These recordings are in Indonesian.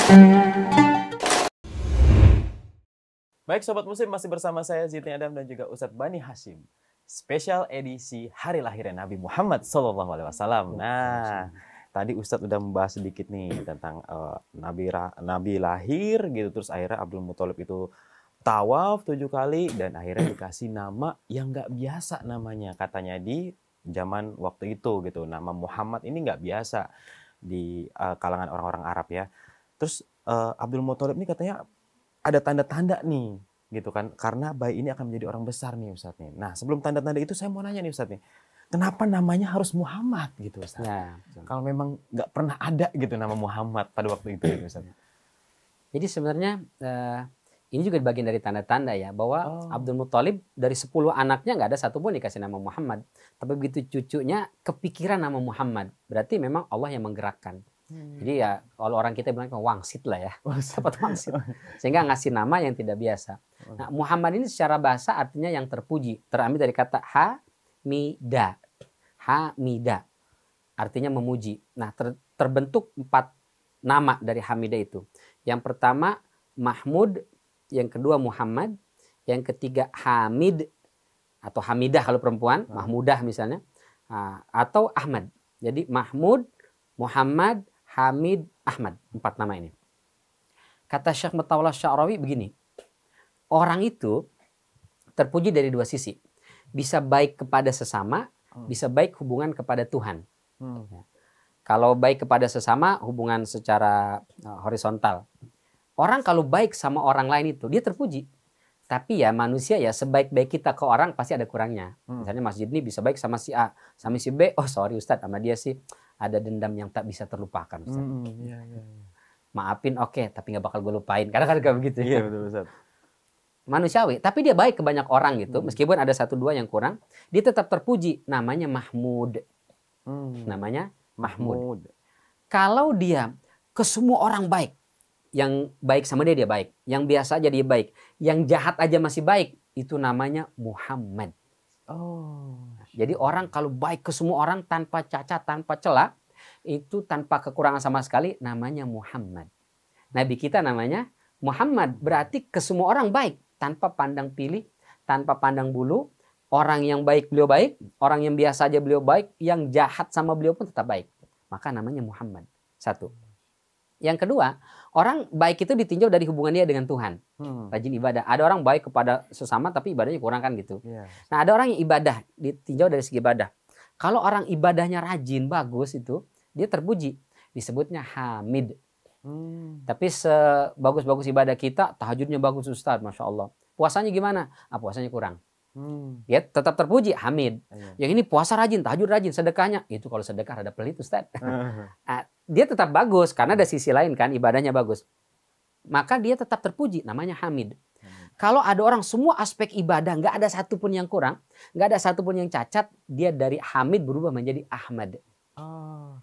Baik Sobat Muslim, masih bersama saya Zidni Adam dan juga Ustadz Bani Hashim. Spesial edisi hari lahirnya Nabi Muhammad SAW. Nah, tadi Ustadz udah membahas sedikit nih tentang Nabi lahir gitu. Terus akhirnya Abdul Muthalib itu tawaf 7 kali dan akhirnya dikasih nama yang nggak biasa namanya. Katanya di zaman waktu itu gitu. Nama Muhammad ini nggak biasa di kalangan orang-orang Arab ya. Terus Abdul Muthalib ini katanya ada tanda-tanda nih gitu kan, karena bayi ini akan menjadi orang besar nih Ustadz nih. Nah sebelum tanda-tanda itu saya mau nanya nih Ustadz nih, kenapa namanya harus Muhammad gitu Ustadz? Ya, kalau memang nggak pernah ada gitu nama Muhammad pada waktu itu gitu Ustadz. Jadi sebenarnya ini juga bagian dari tanda-tanda ya, bahwa Abdul Muthalib dari 10 anaknya nggak ada satupun dikasih nama Muhammad. Tapi begitu cucunya kepikiran nama Muhammad, berarti memang Allah yang menggerakkan. Jadi ya kalau orang kita bilang wangsit lah ya, dapat wangsit, sehingga ngasih nama yang tidak biasa. Nah Muhammad ini secara bahasa artinya yang terpuji, terambil dari kata hamida, hamida, artinya memuji. Nah terbentuk 4 nama dari hamida itu. Yang pertama Mahmud, yang kedua Muhammad, yang ketiga Hamid atau Hamidah kalau perempuan, Mahmudah misalnya, atau Ahmad. Jadi Mahmud, Muhammad, Hamid, Ahmad, 4 nama ini. Kata Syekh Mutawalla Sya'rawi begini, orang itu terpuji dari 2 sisi. Bisa baik kepada sesama, bisa baik hubungan kepada Tuhan. Ya. Kalau baik kepada sesama, hubungan secara horizontal. Orang kalau baik sama orang lain itu, dia terpuji. Tapi ya manusia ya sebaik-baik kita ke orang pasti ada kurangnya. Misalnya Mas Jidni bisa baik sama si A, sama si B, oh sorry Ustadz, sama dia sih ada dendam yang tak bisa terlupakan Ustadz. Iya. Maafin oke, tapi nggak bakal gue lupain. Kadang-kadang kayak begitu. Iya betul Ustadz. Manusiawi, tapi dia baik ke banyak orang gitu. Meskipun ada 1-2 yang kurang, dia tetap terpuji. Namanya Mahmud. Namanya Mahmud. Kalau dia ke semua orang baik, yang baik sama dia baik, yang biasa aja dia baik, yang jahat aja masih baik, itu namanya Muhammad. Jadi orang kalau baik ke semua orang tanpa cacat, tanpa celah, itu tanpa kekurangan sama sekali, namanya Muhammad. Nabi kita namanya Muhammad, berarti ke semua orang baik, tanpa pandang pilih, tanpa pandang bulu. Orang yang baik beliau baik, orang yang biasa aja beliau baik, yang jahat sama beliau pun tetap baik. Maka namanya Muhammad. 1. Yang kedua, orang baik itu ditinjau dari hubungan dia dengan Tuhan. Rajin ibadah. Ada orang baik kepada sesama tapi ibadahnya kurang kan gitu. Nah ada orang yang ibadah, ditinjau dari segi ibadah. Kalau orang ibadahnya rajin, bagus itu, dia terpuji. Disebutnya Hamid. Tapi sebagus-bagus ibadah kita, tahajudnya bagus Ustadz, Masya Allah. Puasanya gimana? Puasanya kurang. Ya tetap terpuji, Hamid. Yang ini puasa rajin, tahajud rajin, sedekahnya. Itu kalau sedekah ada pelit Ustadz. Dia tetap bagus, karena ada sisi lain kan, ibadahnya bagus. Maka dia tetap terpuji, namanya Hamid. Kalau ada orang semua aspek ibadah, nggak ada satupun yang kurang, nggak ada satupun yang cacat, dia dari Hamid berubah menjadi Ahmad.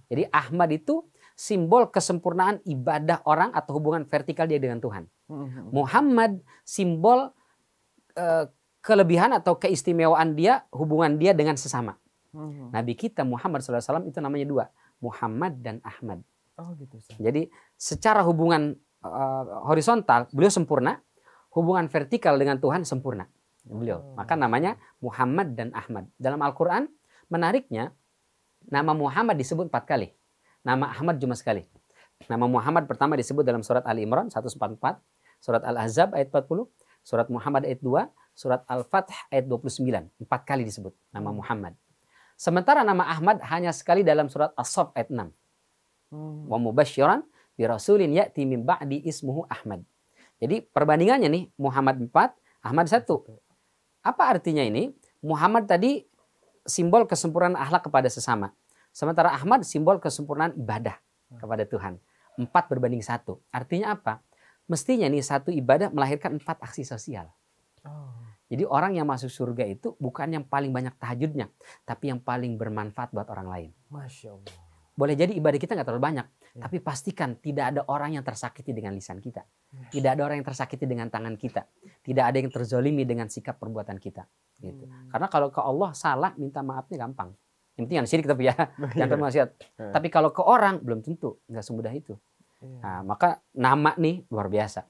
Jadi Ahmad itu simbol kesempurnaan ibadah orang atau hubungan vertikal dia dengan Tuhan. Muhammad simbol kelebihan atau keistimewaan dia, hubungan dia dengan sesama. Nabi kita Muhammad SAW itu namanya 2, Muhammad dan Ahmad. Gitu. Jadi secara hubungan horizontal beliau sempurna, hubungan vertikal dengan Tuhan sempurna beliau. Maka namanya Muhammad dan Ahmad. Dalam Al-Quran menariknya nama Muhammad disebut 4 kali, nama Ahmad cuma sekali. Nama Muhammad pertama disebut dalam surat Ali Imran 144, surat Al-Ahzab ayat 40, surat Muhammad ayat 2, surat Al-Fath ayat 29. 4 kali disebut nama Muhammad. Sementara nama Ahmad hanya sekali dalam surat As-Saff ayat 6. Wa mubasysyiran bi rasulin ya'ti min ba'di ismuhu Ahmad. Jadi perbandingannya nih, Muhammad 4, Ahmad 1. Apa artinya ini? Muhammad tadi simbol kesempurnaan akhlak kepada sesama. Sementara Ahmad simbol kesempurnaan ibadah kepada Tuhan. 4 berbanding 1. Artinya apa? Mestinya nih satu ibadah melahirkan 4 aksi sosial. Jadi orang yang masuk surga itu bukan yang paling banyak tahajudnya, tapi yang paling bermanfaat buat orang lain. Masya Allah. Boleh jadi ibadah kita nggak terlalu banyak, tapi pastikan tidak ada orang yang tersakiti dengan lisan kita. Tidak ada orang yang tersakiti dengan tangan kita. Tidak ada yang terzolimi dengan sikap perbuatan kita. Gitu. Karena kalau ke Allah salah, minta maafnya gampang. Yang penting syirik tapi ya, jangan termaksiat. Tapi kalau ke orang belum tentu, nggak semudah itu. Nah, maka nama nih luar biasa.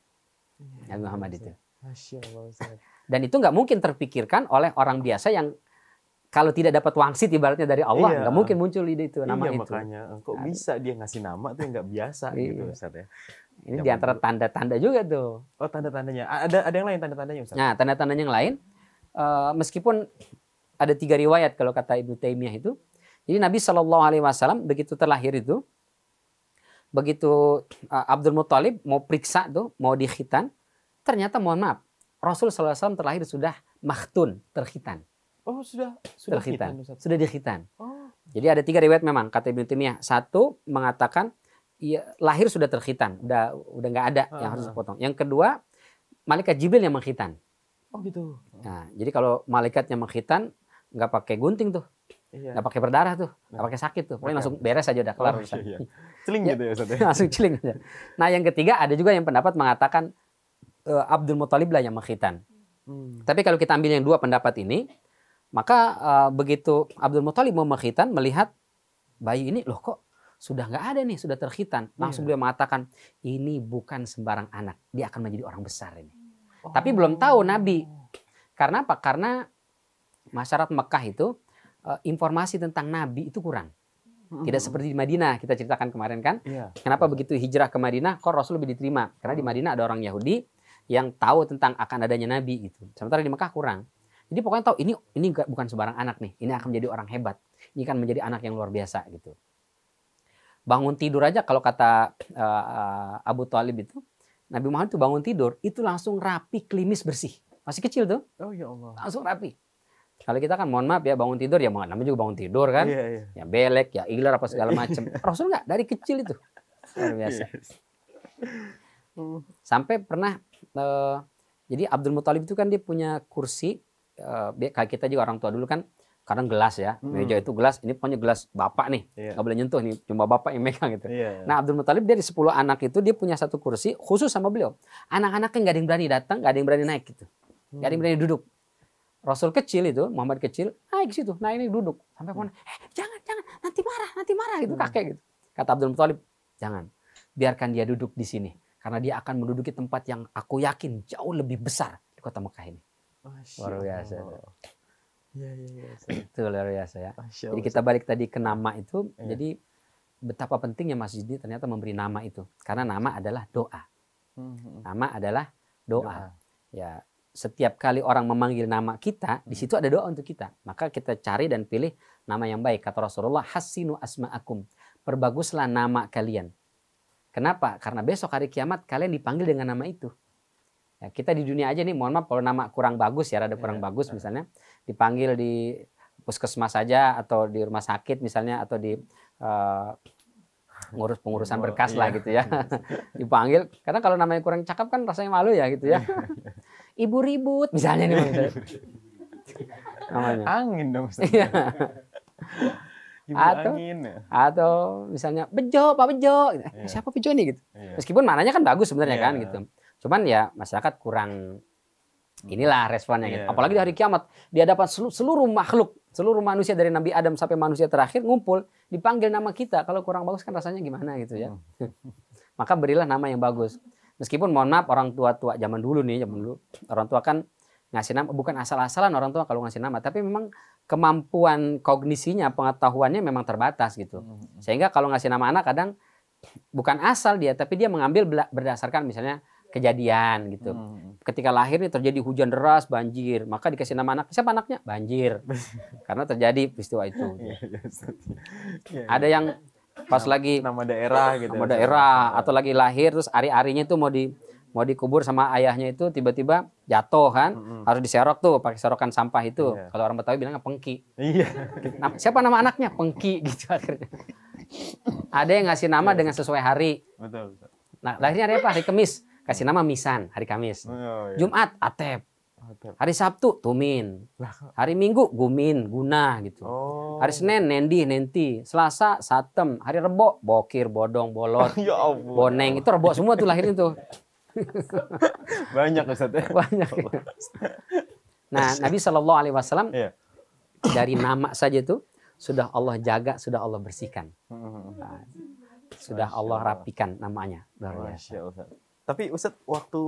Nabi Muhammad itu. Masya Allah, Ustaz. Dan itu nggak mungkin terpikirkan oleh orang biasa yang kalau tidak dapat wangsit ibaratnya dari Allah, nggak mungkin muncul ide itu, nama itu. Makanya kok bisa dia ngasih nama tuh yang nggak biasa gitu Ustaz ya. Ini di antara tanda-tanda juga tuh. Oh, tanda-tandanya. Ada yang lain tanda-tandanya Ustaz? Nah, tanda-tandanya yang lain, meskipun ada 3 riwayat kalau kata Ibnu Taimiyah itu. Jadi Nabi SAW begitu terlahir itu, begitu Abdul Muthalib mau periksa tuh, mau dikhitan, ternyata mohon maaf, Rasul SAW terlahir sudah makhtun, terkhitan. Oh, sudah terkhitan. Ustaz. Sudah dikhitan. Oh. Jadi ada 3 riwayat memang kata Ibnu Taimiyah. Satu mengatakan lahir sudah terkhitan, udah nggak ada yang harus dipotong. Yang kedua, malaikat Jibril yang mengkhitan. Oh gitu. Nah, jadi kalau malaikatnya mengkhitan nggak pakai gunting tuh, nggak pakai berdarah tuh, nggak pakai sakit tuh, pokoknya langsung beres aja udah kelar. Celing gitu ya Ustaz ya. Langsung celing aja. Nah, yang ketiga ada juga yang pendapat mengatakan Abdul Muthalib lah yang mengkhitan. Tapi kalau kita ambil yang 2 pendapat ini, maka begitu Abdul Muthalib mau mengkhitan, melihat bayi ini, loh kok sudah nggak ada nih, sudah terkhitan. Langsung dia mengatakan, ini bukan sembarang anak, dia akan menjadi orang besar ini. Tapi belum tahu Nabi. Karena apa? Karena masyarakat Mekah itu informasi tentang Nabi itu kurang. Tidak seperti di Madinah, kita ceritakan kemarin kan. Kenapa begitu hijrah ke Madinah, kok Rasul lebih diterima? Karena di Madinah ada orang Yahudi yang tahu tentang akan adanya Nabi gitu. Sementara di Mekah kurang. Jadi pokoknya tahu ini bukan sembarang anak nih. Ini akan menjadi orang hebat. Ini akan menjadi anak yang luar biasa gitu. Bangun tidur aja kalau kata Abu Thalib itu, Nabi Muhammad itu bangun tidur itu langsung rapi, klimis, bersih. Masih kecil tuh. Oh ya Allah. Langsung rapi. Kalau kita kan mohon maaf ya bangun tidur ya namanya juga bangun tidur kan. Ya belek, ya iler apa segala macam. Rasul enggak, dari kecil itu. Luar biasa. Sampai pernah jadi Abdul Muthalib itu kan dia punya kursi, kayak kita juga orang tua dulu kan kadang gelas ya, meja itu gelas, ini pokoknya gelas bapak nih, nggak boleh nyentuh nih, cuma bapak yang megang gitu. Nah Abdul Muthalib dari 10 anak itu dia punya satu kursi khusus sama beliau. Anak-anaknya nggak ada yang berani datang, nggak ada yang berani naik gitu, nggak ada yang berani duduk. Rasul kecil itu, Muhammad kecil, naik ke situ, nah ini duduk. Sampai mana, jangan, nanti marah gitu kakek gitu. Kata Abdul Muthalib, jangan, biarkan dia duduk di sini. Karena dia akan menduduki tempat yang aku yakin jauh lebih besar di kota Mekah ini. Luar biasa. Itu luar biasa ya. Jadi kita balik tadi ke nama itu, jadi betapa pentingnya Mas Jidi ternyata memberi nama itu. Karena nama adalah doa. Nama adalah doa. Ya, setiap kali orang memanggil nama kita, di situ ada doa untuk kita. Maka kita cari dan pilih nama yang baik. Kata Rasulullah, hassinu asma'akum. Perbaguslah nama kalian. Kenapa? Karena besok hari kiamat kalian dipanggil dengan nama itu. Ya, kita di dunia aja nih, mohon maaf kalau nama kurang bagus ya, rada kurang bagus misalnya, dipanggil di puskesmas saja atau di rumah sakit misalnya atau di ngurus pengurusan berkas lah gitu ya. Dipanggil, karena kalau namanya kurang cakep kan rasanya malu ya gitu ya. Ibu ribut misalnya nih. Namanya. Angin dong. Atau misalnya Bejo, Pak Bejo, siapa Bejo nih gitu. Meskipun mananya kan bagus sebenarnya kan gitu. Cuman ya masyarakat kurang inilah responnya gitu. Apalagi di hari kiamat di hadapan seluruh makhluk, seluruh manusia dari Nabi Adam sampai manusia terakhir ngumpul dipanggil nama kita. Kalau kurang bagus kan rasanya gimana gitu ya. Maka berilah nama yang bagus. Meskipun mohon maaf orang tua zaman dulu orang tua kan ngasih nama bukan asal-asalan orang tua kalau ngasih nama, tapi memang kemampuan kognisinya, pengetahuannya memang terbatas gitu. Sehingga kalau ngasih nama anak kadang bukan asal dia, tapi dia mengambil berdasarkan misalnya kejadian gitu. Ketika lahir nih terjadi hujan deras, banjir, maka dikasih nama anak. Siapa anaknya? Banjir. Karena terjadi peristiwa itu. Ada yang pas lagi nama daerah gitu. Nama daerah atau lagi lahir terus ari-arinya itu mau dikubur sama ayahnya itu tiba-tiba jatuh kan, harus diserok tuh pakai serokan sampah itu. Kalau orang Betawi bilangnya pengki. Siapa nama anaknya? Pengki gitu akhirnya. Ada yang ngasih nama dengan sesuai hari. Betul. Nah, lahirnya hari apa? Hari Kamis. Kasih nama Misan, hari Kamis. Jumat, Atep. Hari Sabtu, Tumin. Hari Minggu, Gumin, Guna gitu. Hari Senin, Nendi, Nenti. Selasa, Satem. Hari Rebo, Bokir, Bodong, Bolot, Boneng. Itu Rebo semua tuh lahirnya tuh. Banyak Ustaz ya. Banyak. Nah, Nabi SAW dari nama saja itu sudah Allah jaga, sudah Allah bersihkan. Nah, sudah Masya Allah Allah. rapikan namanya. Luar biasa. Masya Allah. Tapi Ustadz, waktu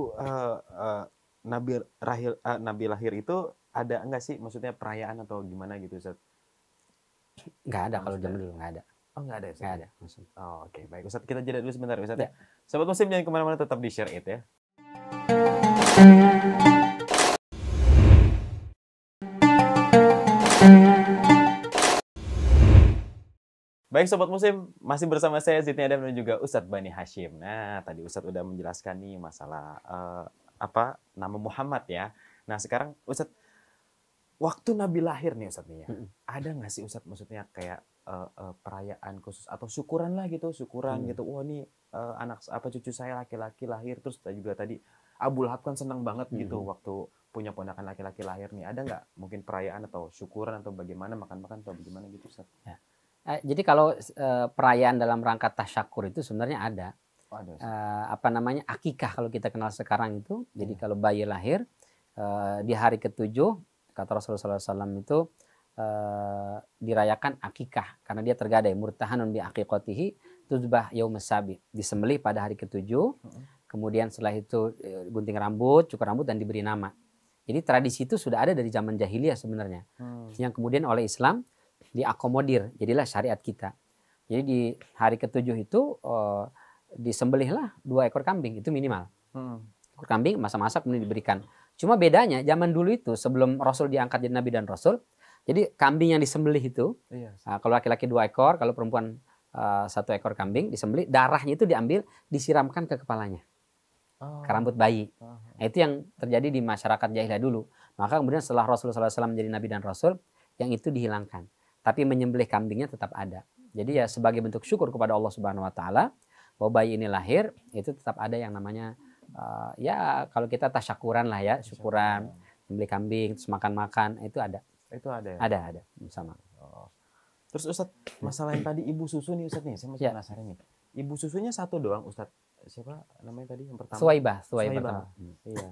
Nabi lahir itu ada enggak sih, maksudnya perayaan atau gimana gitu Ustadz? Nggak ada kalau Maksudnya? zaman dulu, nggak ada. Oh enggak ada Ustadz? Nggak ada. Maksudnya. Oh, oke, baik Ustadz, kita jeda dulu sebentar Ustadz Ya. ya. Sobat Muslim jangan kemana-mana, tetap di Share It ya. Baik Sobat Muslim, masih bersama saya Zidni Adam dan juga Ustadz Bani Hashim. Nah, tadi Ustadz udah menjelaskan nih masalah nama Muhammad ya. Nah, sekarang Ustadz, waktu Nabi lahir nih Ustadz nih ya, ada nggak sih Ustadz maksudnya kayak perayaan khusus atau syukuran lah gitu, syukuran gitu. Wah nih anak cucu saya laki-laki lahir, terus juga tadi Abu Lahab kan senang banget gitu waktu punya ponakan laki-laki lahir nih. Ada nggak mungkin perayaan atau syukuran atau bagaimana, makan-makan atau bagaimana gitu Ustadz? Ya. Jadi kalau perayaan dalam rangka tasyakur itu sebenarnya ada. Oh, ada, Apa namanya, akikah kalau kita kenal sekarang itu. Jadi kalau bayi lahir di hari ke-7, kata Rasulullah SAW itu dirayakan akikah karena dia tergadai murtahanun bi aqiqatihi tuzbah yaumus sabi, disembelih pada hari ke-7. Kemudian setelah itu gunting rambut, cukur rambut dan diberi nama. Jadi tradisi itu sudah ada dari zaman jahiliyah sebenarnya. Yang kemudian oleh Islam diakomodir, jadilah syariat kita. Jadi di hari ke-7 itu disembelihlah 2 ekor kambing, itu minimal. Ekor kambing masak-masak kemudian diberikan. Cuma bedanya zaman dulu itu sebelum Rasul diangkat jadi Nabi dan Rasul, jadi kambing yang disembelih itu, kalau laki-laki 2 ekor, kalau perempuan 1 ekor kambing disembelih, darahnya itu diambil, disiramkan ke kepalanya, ke rambut bayi. Nah, itu yang terjadi di masyarakat jahiliyah dulu. Maka kemudian setelah Rasulullah SAW menjadi Nabi dan Rasul, yang itu dihilangkan. Tapi menyembelih kambingnya tetap ada. Jadi ya sebagai bentuk syukur kepada Allah Subhanahu Wa Taala bahwa bayi ini lahir, itu tetap ada yang namanya ya kalau kita tasyakuran lah ya, syukuran, menyembelih kambing, terus makan-makan, itu ada. Itu ada ya? Ada bersama. Oh. Terus Ustadz, masalah yang tadi ibu susu nih Ustadz nih, saya masih penasaran nih. Ibu susunya 1 doang Ustadz. Siapa namanya tadi yang pertama? Suwaibah. Iya.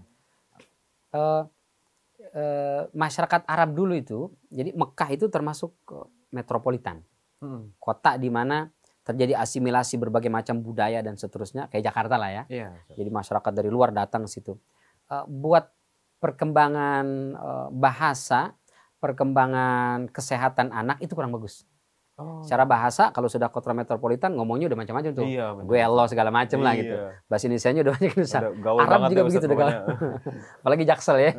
Masyarakat Arab dulu itu, jadi Mekah itu termasuk metropolitan, kota di mana terjadi asimilasi berbagai macam budaya dan seterusnya, kayak Jakarta lah ya. Iya. Jadi masyarakat dari luar datang ke situ. Buat perkembangan bahasa, perkembangan kesehatan anak itu kurang bagus. Secara bahasa kalau sudah kota metropolitan ngomongnya udah macam-macam tuh. Iya, gue lo segala macam lah gitu. Bahasa Indonesianya udah banyak besar. Arab juga begitu deh. Apalagi Jaksel ya.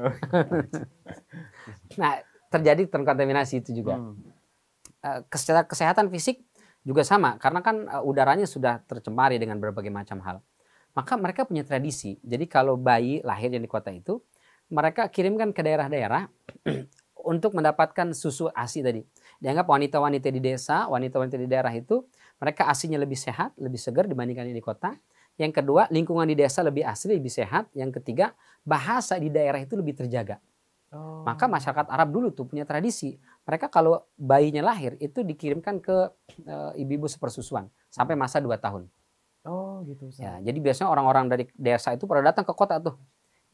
Nah, terjadi terkontaminasi itu juga. Kesehatan fisik juga sama karena kan udaranya sudah tercemari dengan berbagai macam hal. Maka mereka punya tradisi. Jadi kalau bayi lahir di kota itu, mereka kirimkan ke daerah-daerah untuk mendapatkan susu ASI tadi. Dianggap wanita-wanita di desa, wanita-wanita di daerah itu, mereka ASINya lebih sehat, lebih segar dibandingkan di kota. Yang kedua, lingkungan di desa lebih asli, lebih sehat. Yang ketiga, bahasa di daerah itu lebih terjaga. Maka masyarakat Arab dulu tuh punya tradisi. Mereka kalau bayinya lahir, itu dikirimkan ke ibu-ibu sepersusuan sampai masa 2 tahun. Oh gitu. Ya, jadi biasanya orang-orang dari desa itu pada datang ke kota tuh.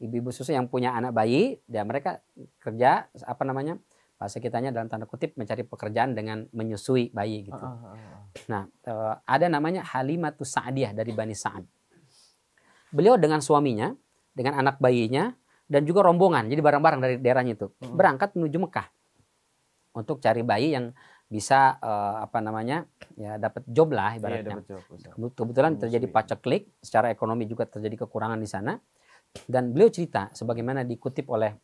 Ibu-ibu susu yang punya anak bayi, dan mereka kerja, bahasa kitanya dalam tanda kutip mencari pekerjaan dengan menyusui bayi gitu. Nah, ada namanya Halimatus Sa'diyah dari Bani Sa'ad. Beliau dengan suaminya, dengan anak bayinya, dan juga rombongan, jadi barang-barang dari daerahnya itu, berangkat menuju Mekah untuk cari bayi yang bisa ya dapat job lah ibaratnya. Kebetulan terjadi paceklik, secara ekonomi juga terjadi kekurangan di sana. Dan beliau cerita sebagaimana dikutip oleh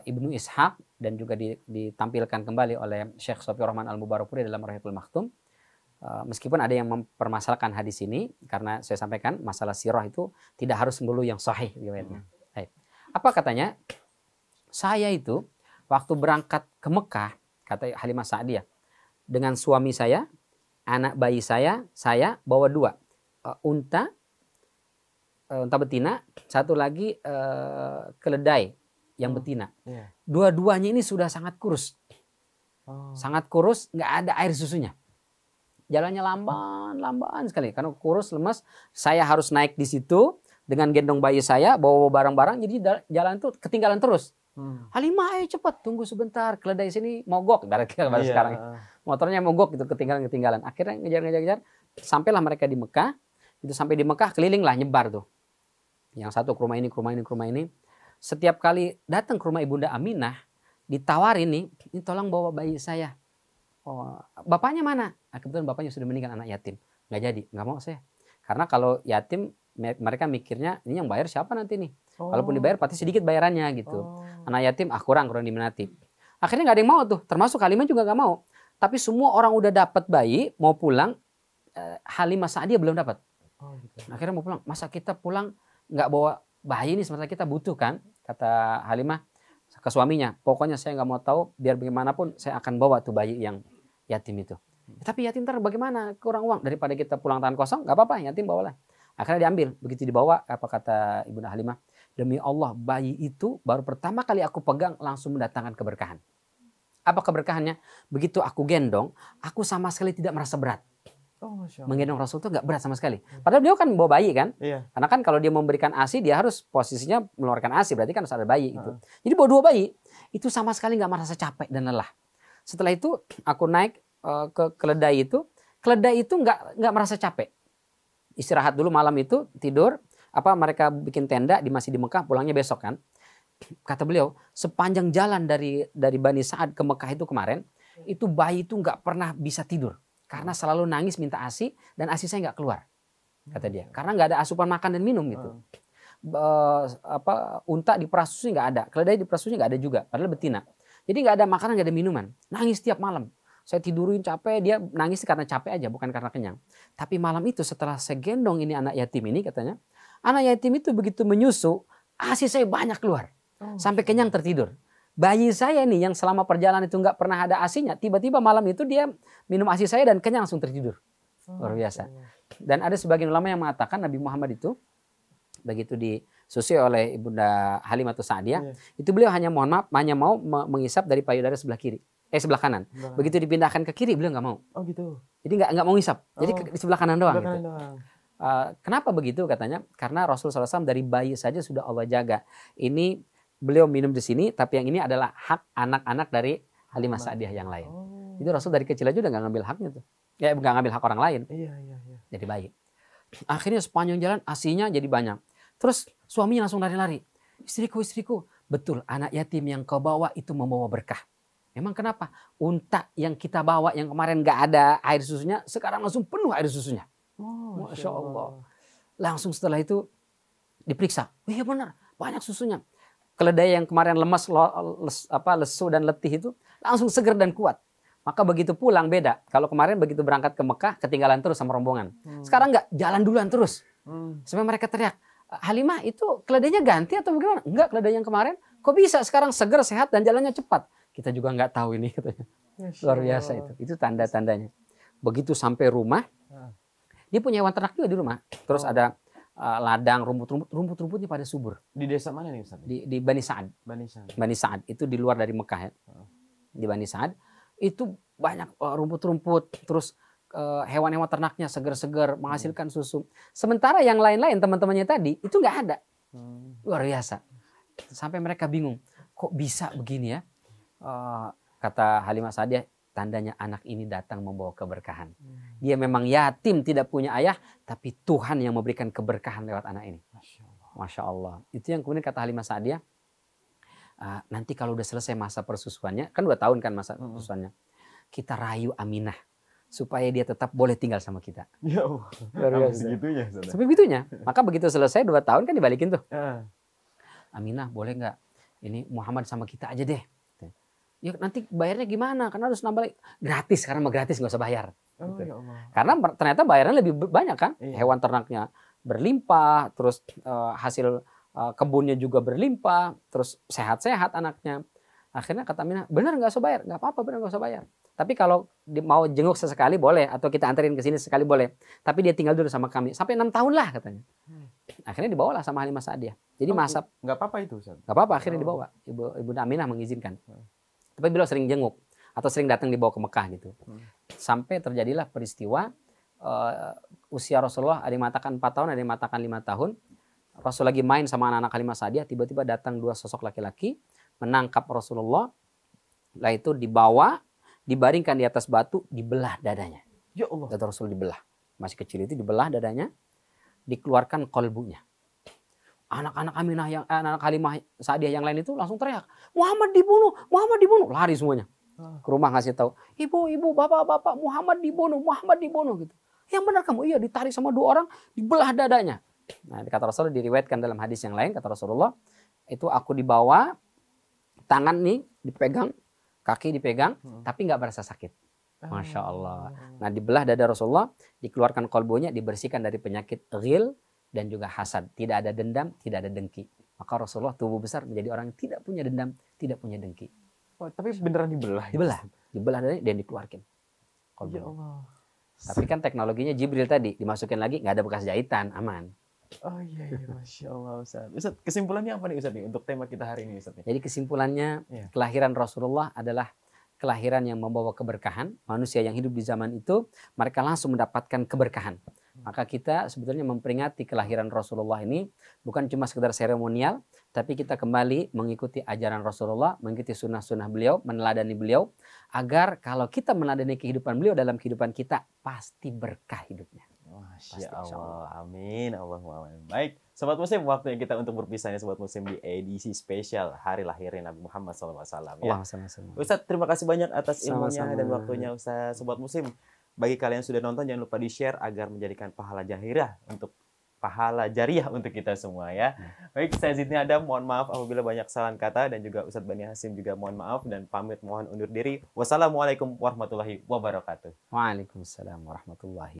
Ibnu Ishaq dan juga ditampilkan kembali oleh Syekh Sofi Rahman Al-Mubarakpuri dalam Rahiqul Maktum. Meskipun ada yang mempermasalahkan hadis ini, karena saya sampaikan masalah sirah itu tidak harus melulu yang sahih riwayatnya. Apa katanya? Saya itu waktu berangkat ke Mekah, kata Halimah Sa'diyah, dengan suami saya, anak bayi saya bawa 2 unta betina, 1 lagi keledai yang betina. Dua-duanya ini sudah sangat kurus. Sangat kurus, nggak ada air susunya. Jalannya lamban sekali. Karena kurus, lemas. Saya harus naik di situ dengan gendong bayi saya, bawa barang-barang. Jadi jalan itu ketinggalan terus. Halimah, ayo cepat, tunggu sebentar. Keledai sini mogok. Ibarat sekarang. motornya mogok gitu, ketinggalan. Akhirnya ngejar. Sampailah mereka di Mekah. Itu sampai di Mekah keliling lah, nyebar tuh. Yang satu ke rumah ini. Setiap kali datang ke rumah Ibunda Aminah, ditawarin nih, ini tolong bawa bayi saya. Oh, bapaknya mana? Kebetulan bapaknya sudah meninggal, anak yatim. Nggak jadi, nggak mau saya. Karena kalau yatim, mereka mikirnya ini yang bayar siapa nanti nih. Kalaupun dibayar pasti sedikit bayarannya gitu. Anak yatim kurang diminati. Akhirnya nggak ada yang mau tuh, termasuk Halimah juga nggak mau. Tapi semua orang udah dapat bayi, mau pulang, Halimah Sa'diyah belum dapat. Gitu. Akhirnya mau pulang, masa kita pulang nggak bawa bayi ini, sementara kita butuh kan? Kata Halimah ke suaminya, pokoknya saya nggak mau tahu, biar bagaimanapun saya akan bawa tuh bayi yang yatim itu. Tapi yatim ntar bagaimana, kurang uang, daripada kita pulang tangan kosong, nggak apa-apa, yatim bawalah. Akhirnya diambil, begitu dibawa, apa kata Ibunda Halimah, demi Allah bayi itu baru pertama kali aku pegang langsung mendatangkan keberkahan. Apa keberkahannya? Begitu aku gendong, aku sama sekali tidak merasa berat. Menggendong Rasul itu nggak berat sama sekali. Padahal beliau kan bawa bayi kan. Iya. Karena kan kalau dia memberikan ASI, dia harus posisinya mengeluarkan ASI, berarti kan harus ada bayi gitu. Jadi bawa 2 bayi, itu sama sekali nggak merasa capek dan lelah. Setelah itu aku naik ke keledai itu nggak merasa capek. Istirahat dulu malam itu, tidur. Mereka bikin tenda masih di Mekah, pulangnya besok kan. Kata beliau, sepanjang jalan dari Bani Sa'ad ke Mekah itu kemarin, itu bayi itu nggak pernah bisa tidur. Karena selalu nangis minta ASI dan ASI saya nggak keluar, kata dia. Karena nggak ada asupan makan dan minum gitu. Unta di perasusi nggak ada, keledai di perasusi nggak ada juga, padahal betina. Jadi nggak ada makanan, nggak ada minuman. Nangis tiap malam. Saya tidurin capek, dia nangis karena capek aja, bukan karena kenyang. Tapi malam itu setelah saya gendong ini anak yatim ini, katanya, anak yatim itu begitu menyusu, ASI saya banyak keluar, sampai kenyang tertidur. Bayi saya nih yang selama perjalanan itu nggak pernah ada ASI-nya, tiba-tiba malam itu dia minum ASI saya dan kenyang langsung tertidur. Luar biasa. Dan ada sebagian ulama yang mengatakan Nabi Muhammad itu begitu disusui oleh Ibunda Halimah Sa'diyah, itu beliau hanya mau menghisap dari payudara sebelah kanan. Begitu dipindahkan ke kiri beliau nggak mau. Oh gitu. Jadi nggak mau ngisap. Jadi di sebelah kanan doang. Kenapa begitu katanya? Karena Rasulullah SAW dari bayi saja sudah Allah jaga. Ini beliau minum di sini, tapi yang ini adalah hak anak-anak dari Halimah Sa'diyah yang lain. Itu Rasul dari kecil aja udah nggak ngambil haknya tuh. Ya nggak ngambil hak orang lain. Iya. Jadi bayi. Akhirnya sepanjang jalan ASI-nya jadi banyak. Terus suaminya langsung lari-lari. Istriku. Betul, anak yatim yang kau bawa itu membawa berkah. Memang kenapa? Unta yang kita bawa yang kemarin nggak ada air susunya, sekarang langsung penuh air susunya. Masya Allah. Langsung setelah itu diperiksa. Iya benar, banyak susunya. Keledai yang kemarin lemas, lesu dan letih itu langsung seger dan kuat. Maka begitu pulang beda. Kalau kemarin begitu berangkat ke Mekah ketinggalan terus sama rombongan. Sekarang enggak, jalan duluan terus. Sampai mereka teriak, Halimah itu keledainya ganti atau bagaimana? Enggak, keledai yang kemarin kok bisa sekarang seger, sehat dan jalannya cepat. Kita juga enggak tahu ini katanya. Luar biasa itu. Itu tanda-tandanya. Begitu sampai rumah, dia punya hewan ternak juga di rumah. Terus ada ladang, rumput-rumputnya pada subur. Di desa mana nih Ustaz? Di Bani Sa'ad. Bani Sa'ad itu di luar dari Mekah ya. Di Bani Sa'ad itu banyak rumput-rumput, terus hewan-hewan ternaknya seger-seger menghasilkan susu. Sementara yang lain-lain teman-temannya tadi itu nggak ada. Luar biasa. Sampai mereka bingung, kok bisa begini ya? Kata Halimah Sa'diyah, tandanya anak ini datang membawa keberkahan. Dia memang yatim, tidak punya ayah, tapi Tuhan yang memberikan keberkahan lewat anak ini. Masya Allah. Itu yang kemudian kata Halimah Sa'diyah, nanti kalau udah selesai masa persusuannya, kan 2 tahun kan masa persusuannya, kita rayu Aminah supaya dia tetap boleh tinggal sama kita. Ya Allah. Sampai begitunya. Maka begitu selesai 2 tahun kan dibalikin tuh. Aminah boleh nggak? Ini Muhammad sama kita aja deh. Ya nanti bayarnya gimana? Karena harus nambah gratis, karena mah gratis nggak usah bayar. Ya Allah. Karena ternyata bayarnya lebih banyak kan? Iya. Hewan ternaknya berlimpah, terus hasil kebunnya juga berlimpah, terus sehat-sehat anaknya. Akhirnya kata Aminah, benar nggak usah bayar? Nggak apa-apa, benar nggak usah bayar. Tapi kalau mau jenguk sesekali boleh, atau kita anterin ke sini sekali boleh. Tapi dia tinggal dulu sama kami sampai 6 tahun lah katanya. Akhirnya dibawalah sama Halimah Sa'diyah. Jadi masa nggak apa-apa itu, Ustaz? Nggak apa-apa, akhirnya dibawa. Ibu Aminah mengizinkan. Tapi beliau sering jenguk atau sering datang dibawa ke Mekah gitu. Sampai terjadilah peristiwa usia Rasulullah, ada yang mengatakan 4 tahun, ada yang mengatakan 5 tahun. Rasul lagi main sama anak-anak Halimah Sa'diyah, tiba-tiba datang 2 sosok laki-laki menangkap Rasulullah. Lah itu dibawa, dibaringkan di atas batu, dibelah dadanya. Ya Allah. Kata Rasul dibelah. Masih kecil itu dibelah dadanya, dikeluarkan kolbunya. Anak-anak Aminah yang anak Halimah Sa'diyah yang lain itu langsung teriak, Muhammad dibunuh, Muhammad dibunuh. Lari semuanya. Ke rumah ngasih tahu, ibu, bapak, Muhammad dibunuh gitu. Yang benar kamu? Iya, ditarik sama 2 orang, dibelah dadanya. Nah, kata Rasulullah, diriwayatkan dalam hadis yang lain, kata Rasulullah, itu aku dibawa, tangan nih dipegang, kaki dipegang, tapi nggak berasa sakit. Masya Allah. Nah, dibelah dada Rasulullah, dikeluarkan kolbunya, dibersihkan dari penyakit ghil dan juga hasad. Tidak ada dendam, tidak ada dengki. Maka Rasulullah tubuh besar menjadi orang yang tidak punya dendam, tidak punya dengki. Oh, tapi beneran dibelah? Dibelah dan dikeluarkan. Ya Allah. Tapi kan teknologinya Jibril tadi, dimasukin lagi, nggak ada bekas jahitan, aman. Oh iya, Masya Allah Ustaz. Ustaz, kesimpulannya apa nih Ustaz nih untuk tema kita hari ini Ustaz? Jadi kesimpulannya, kelahiran Rasulullah adalah kelahiran yang membawa keberkahan. Manusia yang hidup di zaman itu, mereka langsung mendapatkan keberkahan. Maka kita sebetulnya memperingati kelahiran Rasulullah ini bukan cuma sekedar seremonial, tapi kita kembali mengikuti ajaran Rasulullah, mengikuti sunnah-sunnah beliau, meneladani beliau, agar kalau kita meneladani kehidupan beliau dalam kehidupan kita, pasti berkah hidupnya. Masya Allah, amin, Allahumma amin. Baik, Sobat Muslim, waktunya kita untuk berpisahnya Sobat Muslim di edisi spesial Hari Lahirnya Nabi Muhammad SAW. Ya. Ustaz, terima kasih banyak atas ilmunya dan waktunya Ustaz. Sobat Muslim, bagi kalian yang sudah nonton, jangan lupa di-share agar menjadikan pahala jariah untuk kita semua ya. Baik, saya Zidni Adam, mohon maaf apabila banyak kesalahan kata, dan juga Ustadz Bani Hasyim juga mohon maaf dan pamit mohon undur diri. Wassalamualaikum warahmatullahi wabarakatuh. Waalaikumsalam warahmatullahi